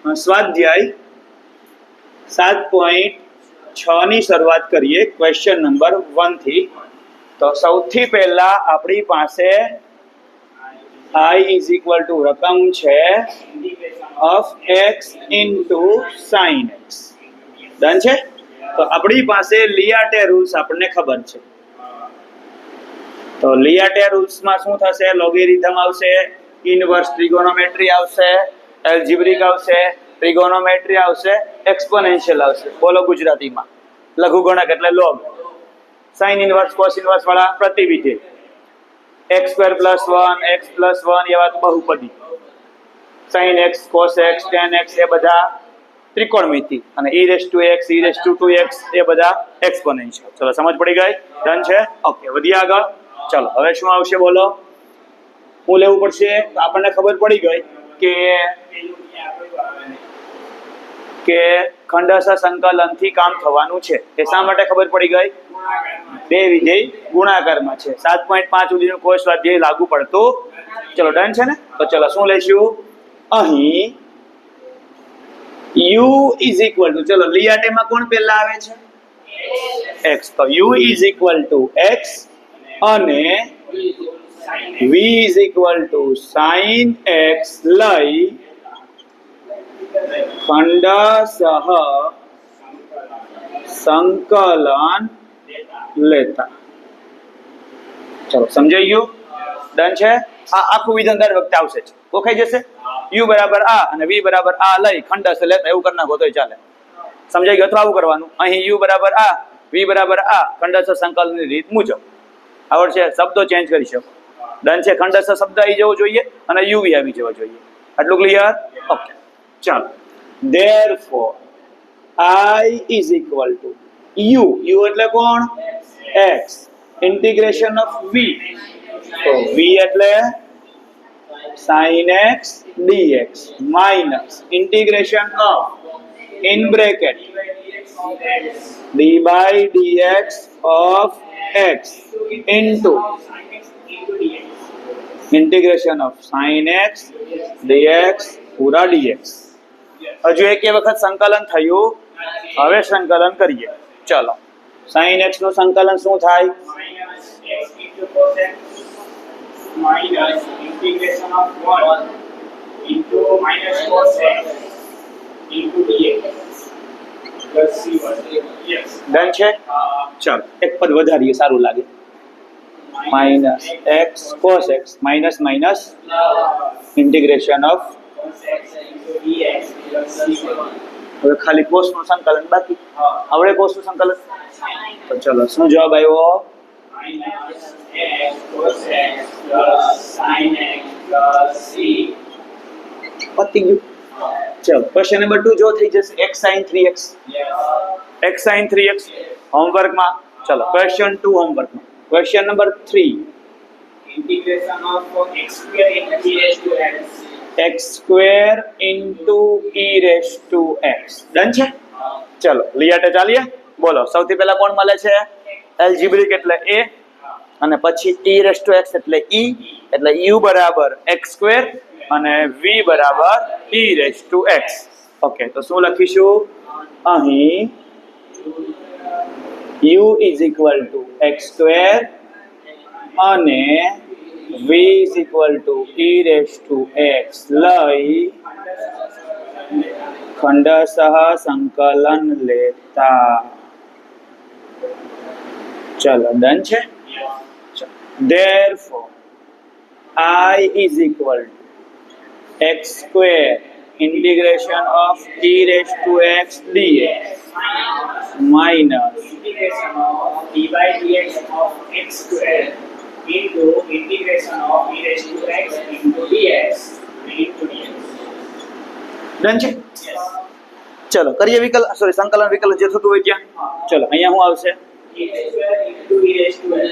સ્વાધ્યાય 7.6 ની શરૂઆત કરીએ ક્વેશ્ચન નંબર 1 થી। તો સૌથી પહેલા આપણી પાસે I is equal to રકમ છે of x into sin x। Done છે। તો આપણી પાસે લિયાટે રૂલ્સ આપણને ખબર છે। તો લિયાટે રૂલ્સ માં શું થશે? લોગેરિધમ આવશે, ઇનવર્સ ટ્રિગોનોમેટ્રી આવશે, એલ્જિબ્રિક આવશે, ટ્રિગોનોમેટ્રી આવશે, એક્સપોનેન્શિયલ આવશે। બોલો ગુજરાતીમાં લઘુગણક એટલે log, sine inverse cos inverse વાળા પ્રતિવિધિ, x² + 1 x + 1 એવા બહુપદી, sin x cos x tan x એ બધા ત્રિકોણમિતિ, અને e⁻x e⁻2x એ બધા એક્સપોનેન્શિયલ। ચલો સમજ પડી ગઈ? ડન છે? ઓકે, વધીએ આગળ। ચલો હવે શું આવશે બોલો? હું લેવું પડશે? તો આપણને ખબર પડી ગઈ કે ખંડશ સંકલન થી કામ થવાનું છે। એ શા માટે ખબર પડી ગઈ? બે વિધેય ગુણાકારમાં છે। 7.5 સુધીનો કોઈ સ્વાધ્યાય લાગુ પડતો। ચલો ડન છે ને? તો ચલો શું લઈશું અહીં? u is equal to, ચલો લિયાટેમાં કોણ પહેલા આવે છે? x। તો u is equal to x અને v is equal to sin x લઈ ખંડશ સંકલન લેતા। ચલો સમજાઈ ગયું? ડન છે? આ આખું વિધાન દર વખતે આવશે જ, ઓખાઈ જશે। u બરાબર આ અને v બરાબર આ લઈ ખંડશ લેતા, એવું કરી નાખો તોય ચાલે। સમજાઈ ગયું? અથવા આવું કરવાનું, અહીં u બરાબર આ v બરાબર આ ખંડશ સંકલનની રીત મુજબ આવડશે। શબ્દો ચેન્જ કરી શકો। ડન છે? ખંડશ શબ્દ આવી જવો જોઈએ અને u v આવી જવો જોઈએ। આટલું ક્લિયર? ઓકે ચાલો। therefore I is equal to u, u એટલે કોણ? x, integration of v, તો v એટલે sin x dx minus integration of in bracket d by dx of x into integration of sin x dx પૂરા dx। હજુ એક વખત સંકલન થયું, હવે સંકલન કરીએ। ચલો sin x નું સંકલન શું થાય? minus integration of 1 into minus cos x into dx plus c1। yes done છે? ચલો એક પદ વધારીએ, સારું લાગે। minus x cos x minus minus integration of cos x into dx plus c1। હવે ખાલી કોસ નું સંકલન બાકી। આવડે કોસ નું સંકલન? તો ચલો શું જવાબ આવ્યો? minus x cos x plus sin x plus c। પતી ગયું। ચલો ક્વેશ્ચન નંબર 2 જો થઈ જશે x sin 3x, yes x sin 3x હોમવર્કમાં। ચલો ક્વેશ્ચન 2 હોમવર્કમાં। Question number 3 integration of x square into e raised to x। x² into e raised to x। Done છે? ચલો લિયાટે ચાલીએ। બોલો સૌથી પહેલા કોણ મળે છે? એલ્જિબ્રિક એટલે a અને પછી e raised to x એટલે e, એટલે u બરાબર x² અને v બરાબર e raised to x। Okay, તો શું લખીશું અહીં? u is equal to x² અને v is equal to e raised to x લઈ ખંડશ સંકલન લેતા। ચલો ડન છે? therefore I is equal to x² integration of e raised to x dx minus integration of d by dx of x square into integration of e raised to x into dx into dx। Done છે? yes ચલો કરીએ વિકલ્પ, sorry સંકલન વિકલ્પ જે થતું હોય ત્યાં। ચલો અહીંયા શું આવશે? e square into e raised to x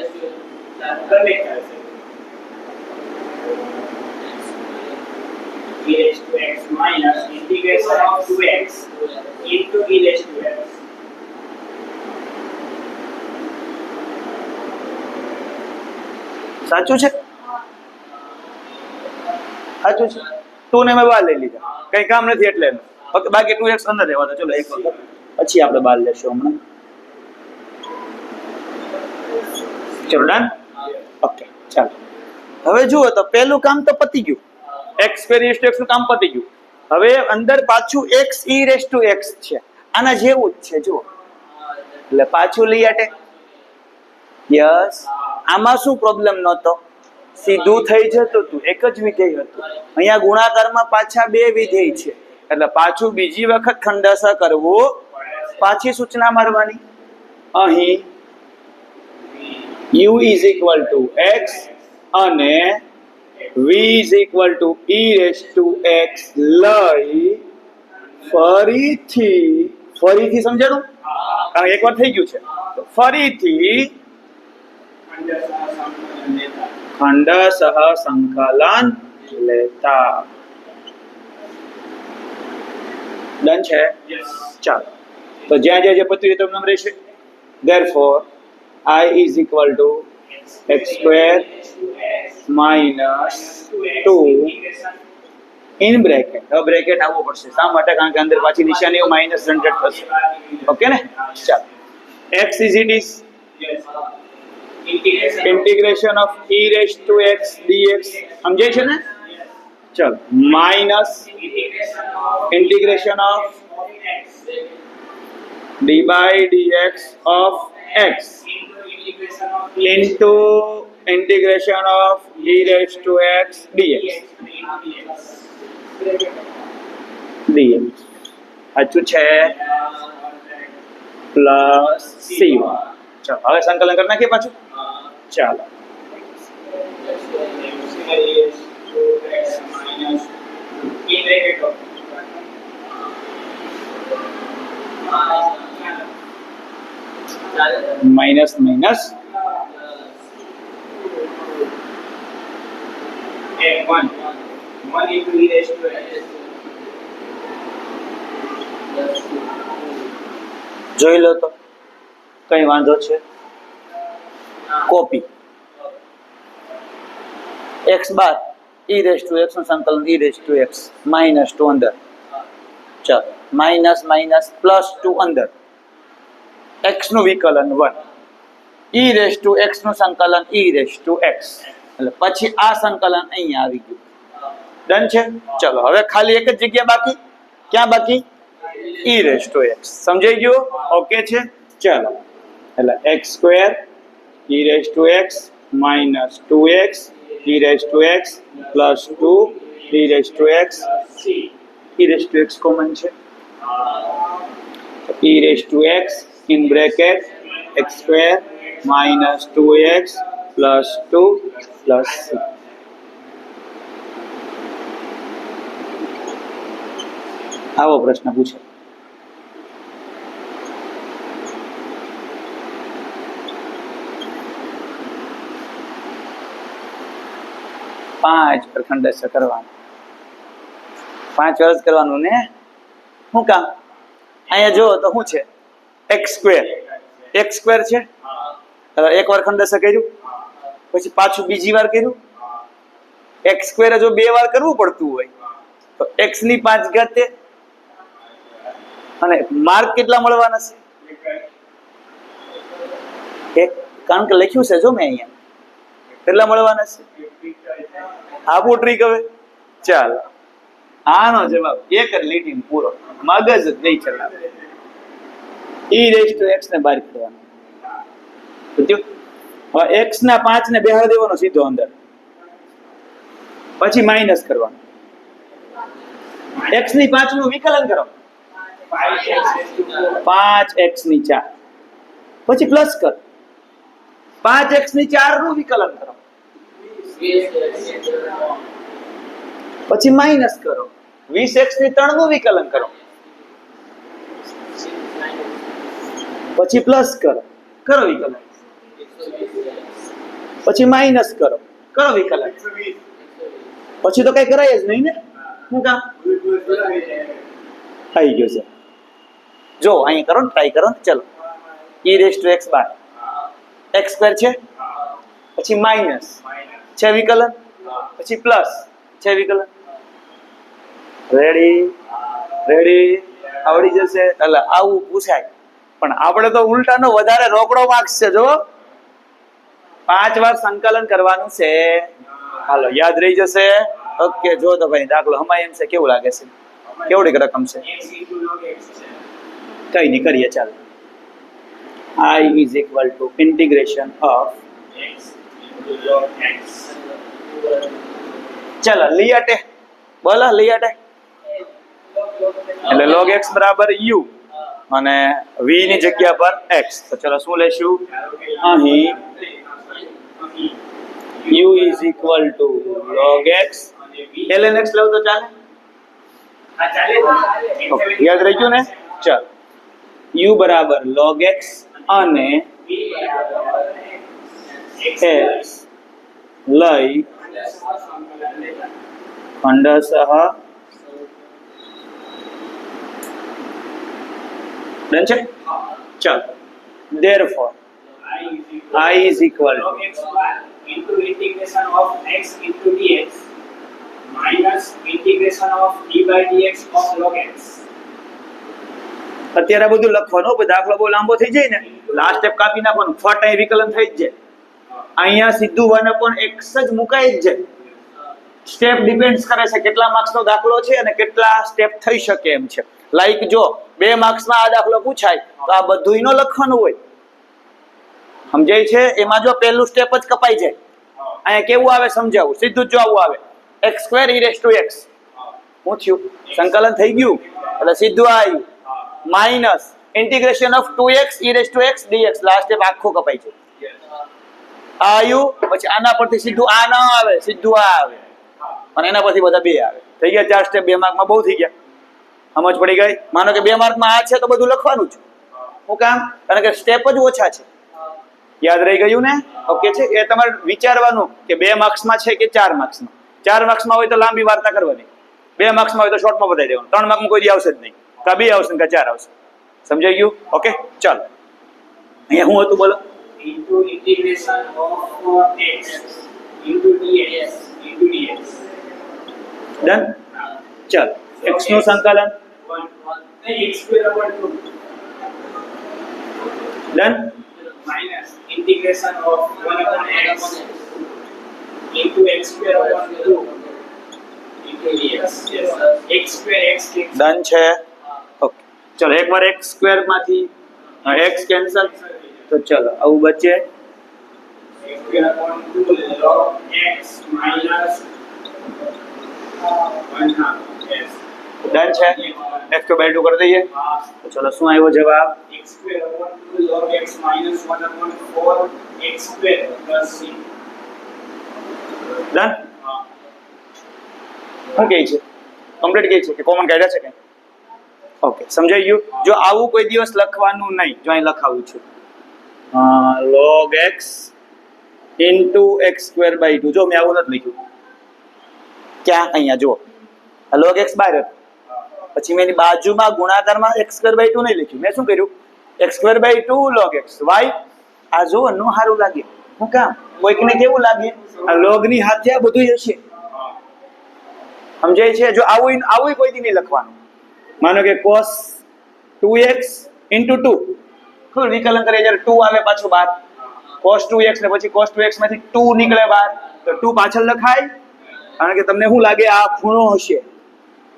connect કરશે e raised to x minus integration of 2x into e raised to x। સાચું છે? સાચું છે? તું ને મેં બહાર લઈ લીધા, કઈ કામ નથી એટલે ઓકે, બાકી 2x અંદર રહેવા દો. ચલો એક વખત પછી આપણે બહાર લેશું હમણાં. ચલો ડન. ઓકે ચાલો હવે જુઓ તો પહેલું કામ તો પતી ગયું. x સ્ક્વેર e x નું કામ પતી ગયું. હવે અંદર પાછું x e x છે. આના જેવું જ છે જુઓ, એટલે પાછું લઈ આટે. યસ, આમાં શું પ્રોબ્લેમ નહોતો, સીધું થઈ જતું હતું, એક જ વિધેય હતું. અહીંયા ગુણાકારમાં પાછા બે વિધેય છે, એટલે પાછું બીજી વખત ખંડસ કરવું, પાછી સૂચના મારવાની. અહીં u is equal to x અને v is equal to e raised to x લઈ ફરીથી સમજાણું, કારણ એકવાર થઈ ગયું છે તો ફરીથી ખંડસઃ સંકલન લેતા. ડન છે? ચાલો તો જ્યાં જ્યાં જે પત્યું એ તમને રહેશે. therefore I is equal to x square minus 2 in bracket. હવે બ્રેકેટ આવવું પડશે. શા માટે? કારણ કે અંદર પાછી નિશાનીઓ માઇનસ જનરેટ થશે. ઓકે ને? ચાલો x is it is integration of e raised to x dx. સમજાય છે ને? ચાલો minus integration of d by dx of x into integration of e raised to x dx. સાચું છે? Plus c1. ચાલો હવે સંકલન કરી નાખીએ પાછું. ચાલો માઇનસ માઇનસ જોઈ લો તો કઈ વાંધો છે? Copy x bar e raised to x નું સંકલન e raised to x minus 2 અંદર. ચાલો માઇનસ માઇનસ પ્લસ 2 અંદર, x નું વિકલન 1, e raised to x નું સંકલન e raised to x, એટલે પછી આ સંકલન અહીંયા આવી ગયું. ડન છે? ચલો હવે ખાલી એક જ જગ્યા બાકી. ક્યાં બાકી? e raised to x. સમજાઈ ગયું? ઓકે છે? ચાલો એટલે x square e raised to x minus 2x e raised to x plus 2 e raised to x. e raised to x common છે, e raised to x in bracket x square minus 2x plus 2 plus c. આવો પ્રશ્ન પૂછે. પાંચ ખંડસ કરવાનું, 5 વર્ષ કરવાનું ને શું કામ? અહીંયા જો તો શું છે? x સ્ક્વેર છે. એક વાર ખંડસ કર્યું, પછી પાછું બીજી વાર કર્યું. x સ્ક્વેર જો 2 વાર કરવું પડતું હોય તો x ની 5 ઘાતે અને માર્ક કેટલા મળવાના છે? કારણ કે લખ્યું છે જો મેં અહીંયા કેટલા મળવાના છે. આપું ટ્રીક હવે. ચાલો આનો જવાબ એક જ લીટી પૂરો, મગજ જ નહીં ચલાવે. e raised to x ને બહાર કાઢવાનો. હવે x ના 5 ને બેહાડી દેવાનો સીધો અંદર, પછી માઇનસ કરવાનું. x ની 5 નું વિકલન કરો, 5x ની 4, પછી પ્લસ કર 5x ની 4 નું વિકલન કરો, પછી માઇનસ કરો 20x ની 3 નું વિકલન કરો, પછી પ્લસ કરો વિકલન, પછી માઇનસ કરો વિકલન, પછી તો કઈ કરાય જ નહીં ને. શું કામ? આવી ગયો છે. જો અહીં કરો ને, ટ્રાય કરો ને. ચલો e raised to x bar x square છે, પછી માઇનસ છે વિકલન, પછી પ્લસ છે વિકલન. Ready ready? આવડી જશે. એટલે આવું પૂછાય, પણ આપણે તો ઉલટાનો વધારે રોકડો માર્ક્સ છે. જો 5 વાર સંકલન કરવાનું છે. હાલો, યાદ રહી જશે. ઓકે, જો તો ભાઈ દાખલો હમાય એમ છે. કેવું લાગે છે? કેવડી રકમ છે? x into log x છે. કઈ નહીં, કરીએ ચાલો. I is equal to integration of, x into log x. ચાલો લીયાટે બોલો, લીયાટે એટલે log x બરાબર u અને v ની જગ્યા પર x. તો ચલો શું લેશું? અહીં u is equal to log x. ln x લઉં તો ચાલે? હા, ચાલે. ઓકે, યાદ રહી ગયું ને? ચાલ, u બરાબર log x અને v બરાબર x x લઈ ખંડશઃ ડન છે. ચાલ, therefore I is equal to log x bar into integration of x into dx minus integration of d by dx of log x. અત્યારે આ બધું લખવાનું, પછી દાખલો બહુ લાંબો થઈ જાય ને, લાસ્ટ સ્ટેપ કાપી નાખવાનું, ફટ અહીં વિકલન થઈ જ જાય. અહીંયા સીધું 1/x જ મુકાઈ જ જાય. સ્ટેપ ડિપેન્ડ્સ કરે છે કેટલા માર્ક્સનો દાખલો છે અને કેટલા સ્ટેપ થઈ શકે એમ છે. લાઈક જો 2 માર્ક્સમાં આ દાખલો પૂછાય તો આ બધુંય નો લખવાનું હોય. સમજાય છે? એમાં જો પહેલું સ્ટેપ જ કપાઈ જાય. અહીંયા કેવું આવે સમજાવું, સીધું જ જો આવું આવે, x² e⁻x. શું થયું? સંકલન થઈ ગયું એટલે સીધું આવ્યું minus integration of 2x e⁻x dx. Last step આખો કપાઈ જાય. આવ્યું પછી આના પરથી સીધું આ ન આવે, સીધું આ આવે અને એના પરથી બધા 2 આવે. થઈ ગયા 4 સ્ટેપ. 2 માર્કમાં બહુ થઈ ગયા. સમજ પડી ગઈ? માનો કે 2 માર્કમાં આ છે તો બધું લખવાનું જ. શું કામ? કારણ કે સ્ટેપ જ ઓછા છે. યાદ રહી ગયું ને? ઓકે છે. એ તમારે વિચારવાનું કે 2 માર્ક્સમાં છે કે 4 માર્ક્સમાં. 4 માર્ક્સમાં હોય તો લાંબી વાર્તા કરવાની, 2 માર્ક્સમાં હોય તો શોર્ટમાં બતાવી દેવાનું. 3 માર્કમાં કોઈ દી આવશે જ નહીં. કા 2 આવશે ને કા 4 આવશે. સમજાઈ ગયું? ઓકે, ચાલો. અહીંયા શું હતું બોલો? Into integration of x into dx into dx. Done. ચાલો, x નું સંકલન 1 x square over 2 done. minus integration of 1 upon x into x square over 2 into dx. Yes. x square x cube. Done છે. Okay, ચલો એકવાર x² માંથી x cancel, તો ચલો આવું બચે x square upon 2 log x minus 1/2. Yes. Done છે. x/2 કરી દઈએ. તો ચલો શું આવ્યો જવાબ? x square upon 2 log x minus 1 upon 4 x square plus c. Done. શું કહે છે? કમ્પ્લીટ કહે છે કે કોમન કાઢ્યા છે કઈ? ઓકે, સમજાઈ ગયું. જો આવું કોઈ દિવસ લખવાનું નહીં, જો અહીં લખાવું છું log x into x²/2. જો મેં આવું નથી લખ્યું. ક્યાં? અહીંયા જો log x બહાર હતું, પછી મેં એની બાજુમાં ગુણાકારમાં x²/2 નહીં લખ્યું. મેં શું કર્યું? x²/2 log x. વાય આ જો નો સારું લાગે. શું કામ? કોઈકને કેવું લાગે? આ log ની હાથે આ બધું હશે. સમજાય છે? જો આવું કોઈ દી નહીં લખવાનું. માનો કે cos 2x into 2, ખબર વિકલન કરીએ જ્યારે 2 આવે પાછું બહાર, cos 2x ને પછી cos 2x માંથી 2 નીકળે બહાર, તો 2 પાછળ લખાય. કારણ કે તમને શું લાગે આ ખૂણો હશે.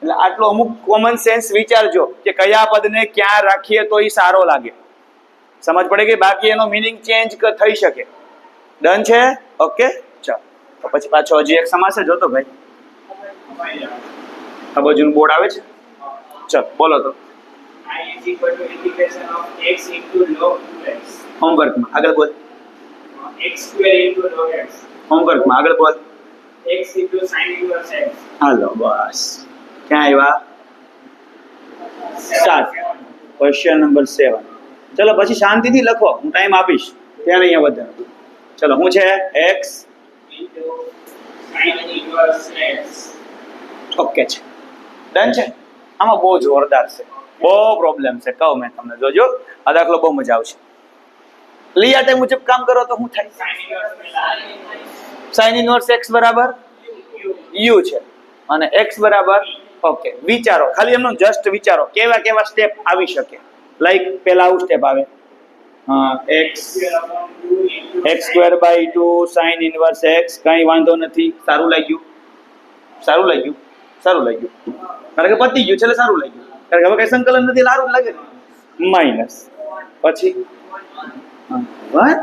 એટલે આટલો અમુક કોમન સેન્સ વિચારજો કે કયા પદને ક્યાં રાખીએ તો એ સારો લાગે. સમજ પડે કે બાકી એનો મિનિંગ ચેન્જ થઈ શકે. ડન છે? ઓકે, ચાલો. તો પછી પાછો હજી એક સમાસે જોતો ભાઈ. આ બાજુનું બોર્ડ આવે છે. ચાલો બોલો તો. I is equal to integration of x into log 2x. હોમવર્કમાં આગળ બોલ. x square into log x. હોમવર્કમાં આગળ બોલ. x into sin inverse x. હાલો બસ. ક્યાં આવ્યા? 7. Question number 7. ચલો પછી શાંતિથી લખો, હું ટાઈમ આપીશ ત્યારે અહીંયા વધારે. ચલો શું છે? x Into sin inverse x. Okay છે. ડન છે. આમાં બહુ જોરદાર છે, બહુ પ્રોબ્લેમ છે. કહું મેં તમને, જોજો આ દાખલો બહુ મજા આવશે. લીયાટે મુજબ કામ કરો તો શું થાય? Sin inverse પેલા sin ઇનવર્સ x બરાબર u છે અને x બરાબર ઓકે, વિચારો, ખાલી એમનો જસ્ટ વિચારો કેવા કેવા સ્ટેપ આવી શકે. લાઈક પેલા આવું સ્ટેપ આવે, x square by 2 sin inverse x. કઈ વાંધો નથી, સારું લાગ્યું, સારું લાગ્યું, સારું લાગ્યું, કારણ કે પતી ગયું છે એટલે સારું લાગ્યું, કારણ કે હવે કઈ સંકલન નથી, સારું જ લાગે ને. માઇનસ પછી what?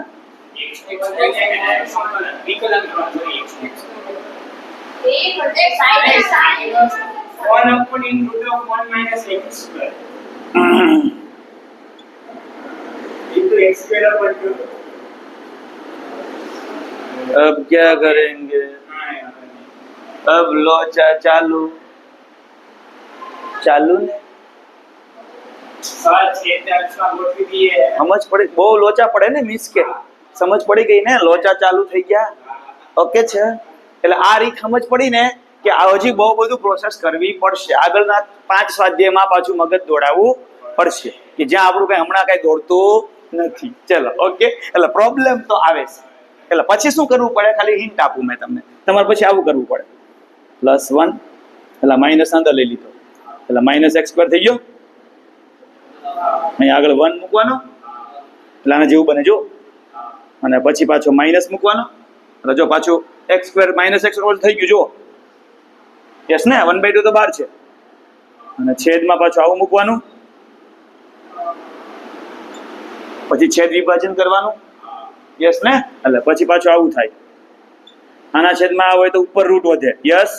अब क्या करेंगे, अब लोचा चालू चालू ने समझ पड़ी, બહુ લોચા પડે ને, મીન્સ કે સમજ પડી ગઈ ને, લોચા ચાલુ થઈ ગયા. ઓકે છે, એટલે આ રીત સમજ પડી ને કે આ હજી બહુ બધું પ્રોસેસ કરવી પડશે. આગળના 5 સ્વાધ્યાયમાં પાછું મગજ દોડાવવું પડશે કે જ્યાં આપણું કઈ હમણાં કઈ દોડતું નથી. ચલો ઓકે, એટલે પ્રોબ્લેમ તો આવે છે. એટલે પછી શું કરવું પડે, ખાલી હિન્ટ આપું મેં તમને. તમારે પછી આવું કરવું પડે, +1 એટલે માઇનસ અંદર લઈ લીધો, એટલે -x² થઈ ગયો. અહીં આગળ 1 મૂકવાનો એટલે આના જેવું બને જો, અને પછી પાછો માઇનસ મૂકવાનો એટલે જો પાછું x² -x² થઈ ગયું જો. યસ ને, 1/2 તો બહાર છે, અને છેદમાં પાછું આવું મૂકવાનું, પછી છેદ વિભાજન કરવાનું. યસ ને, એટલે પછી પાછું આવું થાય. આના છેદમાં આવો હોય તો ઉપર રૂટ વધે. યસ,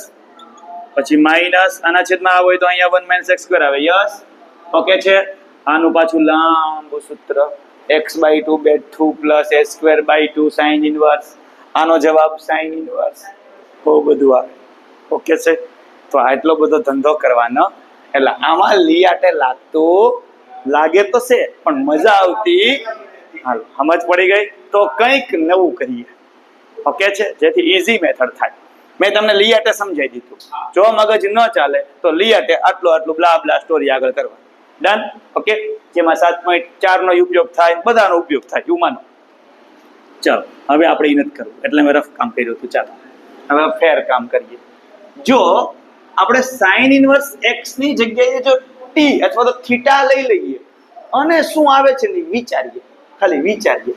પછી માઇનસ, આના છેદમાં આવો હોય તો અહીંયા 1 - x² આવે. યસ, ઓકે છે. આનું પાછું લાંબુ સૂત્ર x/2 બેઠું પ્લસ a²/2 sin ઇનવર્સ. આનો જવાબ sin ઇનવર્સ. બહુ બધું આવે. ઓકે છે, તો આટલો બધો ધંધો કરવાનો, એટલે આમાં લીયાટે લાગતું લાગે તો છે પણ મજા આવતી. હાલ સમજ પડી ગઈ, તો કંઈક નવું કરીએ. ઓકે છે, જેથી ઈઝી મેથડ થાય. મેં તમને લીયાટે સમજાવી દીધું. જો મગજ ન ચાલે તો લીયાટે આટલું આટલું બ્લા બ્લા સ્ટોરી આગળ કરવા. ડન. ઓકે, જેમાં 7.4 નો ઉપયોગ થાય, બધાનો ઉપયોગ થાય, એવું માનો. ચાલો હવે આપણે એ નથી કરવું, એટલે મેં રફ કામ કર્યું હતું. ચાલો હવે ફેર કામ કરીએ. જો આપણે સાઇન ઇનવર્સ x ની જગ્યાએ જો t અથવા તો થીટા લઈ લઈએ અને શું આવે છે ને વિચારીએ, ખાલી વિચારીએ.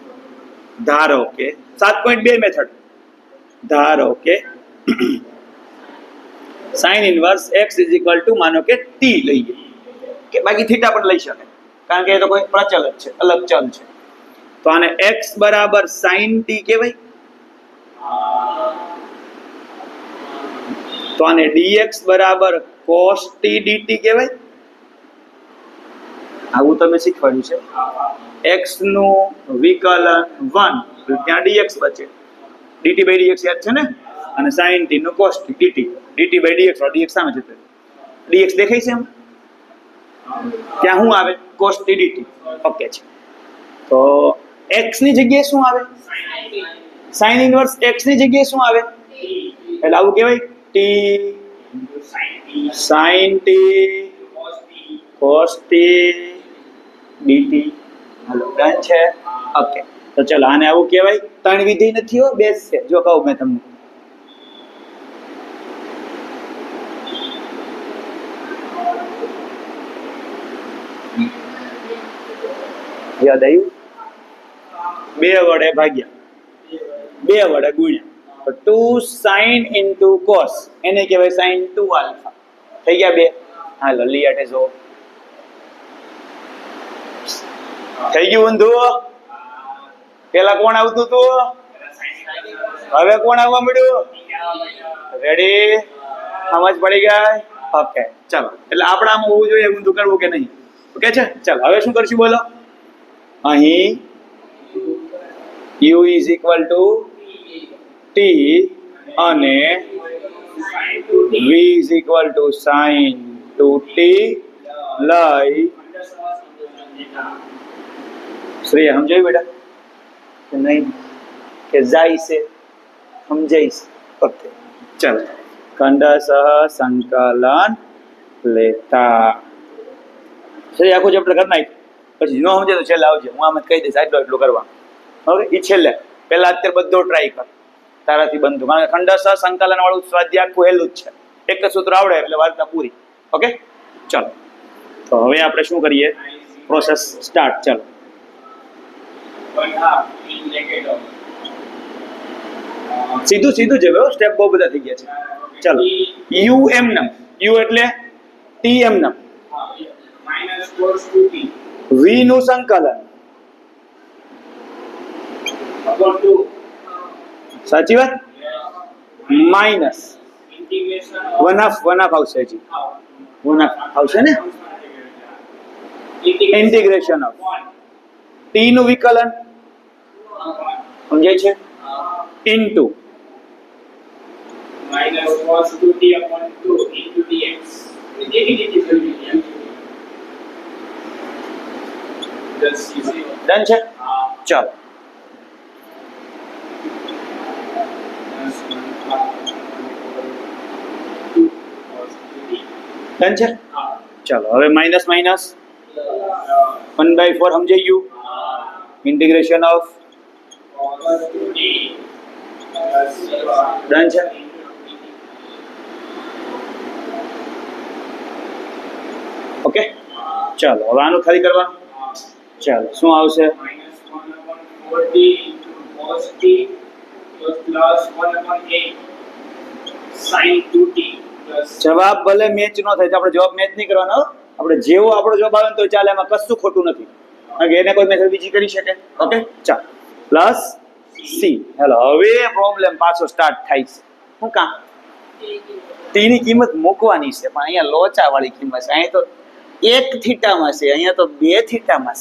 ધારો કે 7.2 મેથડ, ધારો કે સાઇન ઇનવર્સ x માનો કે t લઈએ, કે બાકી થીટા પણ લઈ શકે, કારણ કે એ તો કોઈ પ્રચલ જ છે, અલગ ચલ છે. તો આને x બરાબર sin t કહેવાય, તો આને dx બરાબર cos t dt કહેવાય. આવું તમે શીખવાડ્યું છે. x નું વિકલન 1 તો ત્યાં dx બચે, dt/dx યાદ છે ને, અને sin t નું cos t dt, dt/dx or dx સામે જતો, dx દેખાય છે એમ, ત્યાં શું આવે, cos t dt. ઓકે છે, તો x ની જગ્યાએ શું આવે, sin ઇનવર્સ x ની જગ્યાએ શું આવે, એટલે આવું કહેવાય t sin t cos t dt. હાલો ડન છે. ઓકે, તો ચલો આને આવું કહેવાય. 3 વિધેય નથી હો, બેસ છે. જો કહું મેં તમને, યાદ આવ્યું, 2 વડે ભાગ્યા, 2 વડે ગુણ્યા, તો 2 sin into cos, એને કહેવાય sin 2 આલ્ફા. થઈ ગયા 2. હાલો લીયાટે જો થઈ ગયું ઊંધું. પેલા કોણ આવતું હતું, હવે કોણ આવવા મળ્યું, રેડી, સમજ પડી ગઈ. ઓકે ચાલો, એટલે આપણે આમ હોવું જોઈએ, ઊંધું કરવું કે નહીં. ઓકે છે, ચાલો હવે શું કરશું બોલો. અહીં u is equal to t અને v is equal to sin 2t લઈ શ્રેય સમજાયું બેટા કે નહીં, કે જાય છે, સમજાય છે. ઓકે ચાલો, ખંડશ સંકલન લેતા શ્રેય આખું ચેપ્ટર કરી નાખ, પછી ન સમજે તો છેલ્લે આવજે, હું આમ જ કહી દઈશ આટલું કરવા. ઓકે, એ છેલ્લે, પહેલા અત્યારે બધો ટ્રાય કર તારાથી બનતું, કારણ કે ખંડશ સંકલન વાળું સ્વાધ્યાય આખું હેલું જ છે. એક જ સૂત્ર આવડે એટલે વાર્તા પૂરી. ઓકે ચાલો તો હવે આપણે શું કરીએ પ્રોસેસ સ્ટાર્ટ ચાલો 1/2 in bracket of સીધું સીધું જ હવે સ્ટેપ બહુ બધા થઈ ગયા છે ચાલો યુ એમ નમ યુ એટલે ટી એમ નમ minus cos 2t વી નું સંકલન upon 2 સાચી વાત માઇનસ integration વન હાફ આવશે હજી વન હાફ આવશે ને ઇન્ટિગ્રેશન ઓફ ટી નું વિકલન સમજાય છે into minus cos 2t upon 2 into dx. Just easy. Done છે ચાલો ડન છે ચાલો હવે માઇનસ માઇનસ 1/4 સમજાઈ ગયું ઇન્ટિગ્રેશન ઓફ ડન છે ઓકે ચાલો હવે આનું ખાલી કરવાનું ચાલો શું આવશે Minus 1 upon 4t into cos t plus 1 upon 8 sin 2t plus જવાબ ભલે મેચ ન થાય તો આપણે જવાબ મેચ નહીં કરવાનો હો. આપણે જેવો આપણો જવાબ આવે ને તો ચાલે એમાં કશું ખોટું નથી કારણ કે એને કોઈ મેથડ બીજી કરી શકે ઓકે ચાલો પ્લસ સી હેલો હવે પ્રોબ્લેમ પાછો સ્ટાર્ટ થાય છે શું કામ ટી ની કિંમત મૂકવાની છે પણ અહીંયા લોચા વાળી કિંમત છે અહીંયા તો 1 થીટામાં છે અહીંયા તો 2 થીટામાં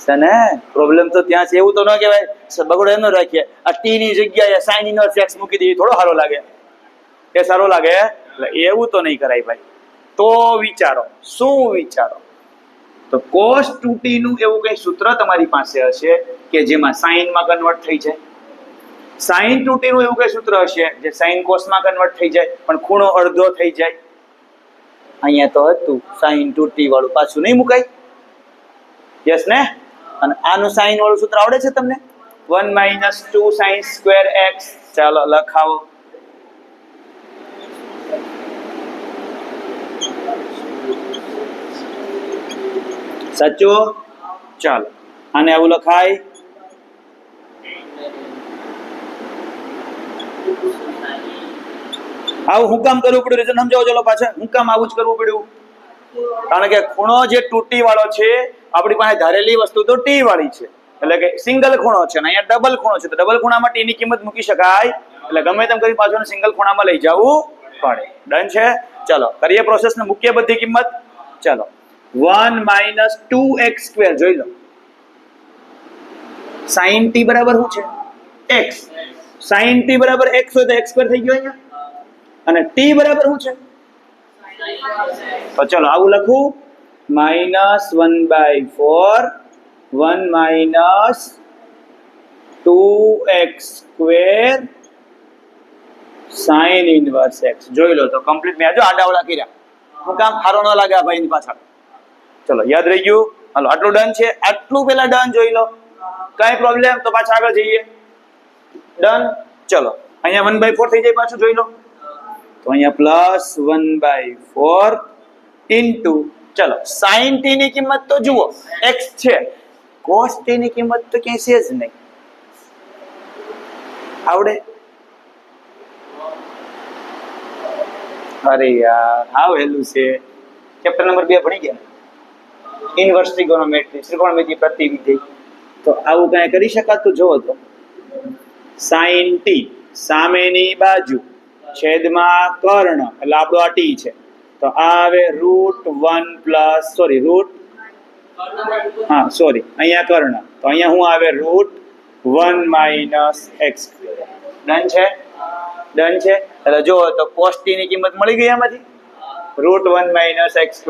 છે ને પ્રોબ્લેમ તો ત્યાં છે એવું તો ન કહેવાય બગડો એમ ન રાખીએ આ ટી ની જગ્યાએ સાઇન ઇનવર્સ એક્સ મૂકી દઈએ થોડો સારો લાગે કે સારો લાગે એટલે એવું તો નહીં કરાય ભાઈ તો વિચારો શું વિચારો તો cos 2t નું એવું કઈ સૂત્ર તમારી પાસે હશે કે જેમાં sin માં કન્વર્ટ થઈ જાય sin 2t નું એવું કઈ સૂત્ર હશે જે sin cos માં કન્વર્ટ થઈ જાય પણ ખૂણો અડધો થઈ જાય અહીંયા તો હતું sin 2t વાળું પાછું નહીં મુકાય યસ ને અને આનું sin વાળું સૂત્ર આવડે છે તમને 1 - 2 sin square x ચાલો લખાવો સાચો ચાલો આને આવું લખાય આવું હું કામ કરવું પડ્યું રીઝન સમજાવો ચલો પાછા હું કામ આવું જ કરવું પડ્યું કારણ કે ખૂણો જે તૂટી વાળો છે આપણી પાસે ધારેલી વસ્તુ તો ટી વાળી છે એટલે કે સિંગલ ખૂણો છે ને અહીંયા ડબલ ખૂણો છે તો ડબલ ખૂણામાં ટી ની કિંમત મૂકી શકાય એટલે ગમે તેમ કરી પાછો સિંગલ ખૂણામાં લઈ જવું પડે ડન છે ચલો કરીએ પ્રોસેસ ને મૂકીએ બધી કિંમત ચલો 1 - 2x² જોઈ લો sin t બરાબર શું છે x sin t બરાબર x હોય તો x² થઈ ગયો અહીંયા અને t બરાબર શું છે તો ચલો આવું લખું -1/4 1 - 2x² sin ઇનવર્સ x જોઈ લો તો કમ્પ્લીટ મેં જો આડાવડા કર્યા હું કામ સારો ન લાગે આ ભાઈની પાછળ ચલો યાદ રહી ગયું હાલો આટલું ડન છે આટલું પેલા ડન જોઈ લો કઈ પ્રોબ્લેમ તો પાછા આગળ જઈએ ડન ચલો અહીંયા 1/4 થઈ જાય પાછું જોઈ લો તો અહીંયા +1/4 ઇન્ટુ ચલો sin t ની કિંમત તો જુઓ x છે cos t ની કિંમત તો ક્યાંય છે જ નહીં આવડે અરે યાર હાવ હેલું છે ચેપ્ટર નંબર 2 ભણી ગયા ઇનવર્સ ટ્રિગોનોમેટ્રી ત્રિકોણમિતિ પ્રતિવિધેય તો આવું કાંઈ કરી શકાતું જોવો તો sin t સામેની બાજુ છેદમાં કર્ણ એટલે આપણો આ t છે તો આ આવે અહીંયા કર્ણ તો અહીંયા શું આવે √1 - x² ડન છે એટલે જો તો cos t ની કિંમત મળી ગઈ આમાંથી √1 - x².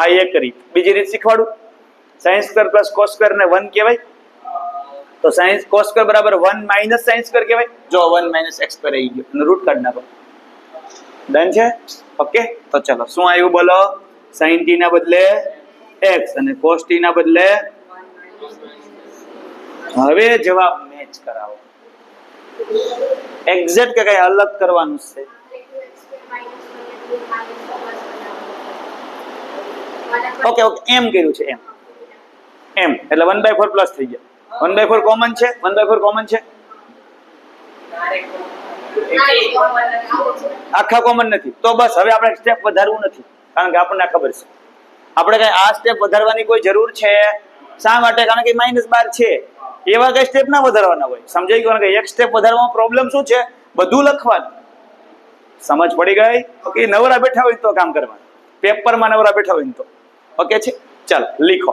આ એક રીત. બીજી રીત શીખવાડું. sin² + cos² ને 1 કહેવાય. તો sin cos² બરાબર 1 - sin² કહેવાય. જો 1 - x² આવી ગયો અને રૂટ કાઢી નાખો. ડન છે? ઓકે. તો ચલો શું આવ્યું બોલો? sin t ના બદલે x અને cos t ના બદલે હવે જવાબ મેચ કરાવો. એક્ઝેક્ટ કે કઈ અલગ કરવાનું છે. ઓકે ઓકે એમ કર્યું છે એમ એટલે 1/4 પ્લસ થઈ ગયા 1/4 કોમન છે 1/4 કોમન છે આખા કોમન નથી તો બસ હવે આપણે સ્ટેપ વધારવું નથી કારણ કે આપણને ખબર છે આપણે કઈ આ સ્ટેપ વધારવાની કોઈ જરૂર છે શા માટે કારણ કે -12 છે એવા કઈ સ્ટેપ ના વધારવાના હોય સમજાઈ ગયું કે એક સ્ટેપ વધારવામાં પ્રોબ્લેમ શું છે બધું લખવાનું સમજ પડી ગઈ ઓકે નવરા બેઠા હોય તો કામ કરવાનું પેપરમાં નવરા બેઠા હોય તો ઓકે છે ચાલો લીખો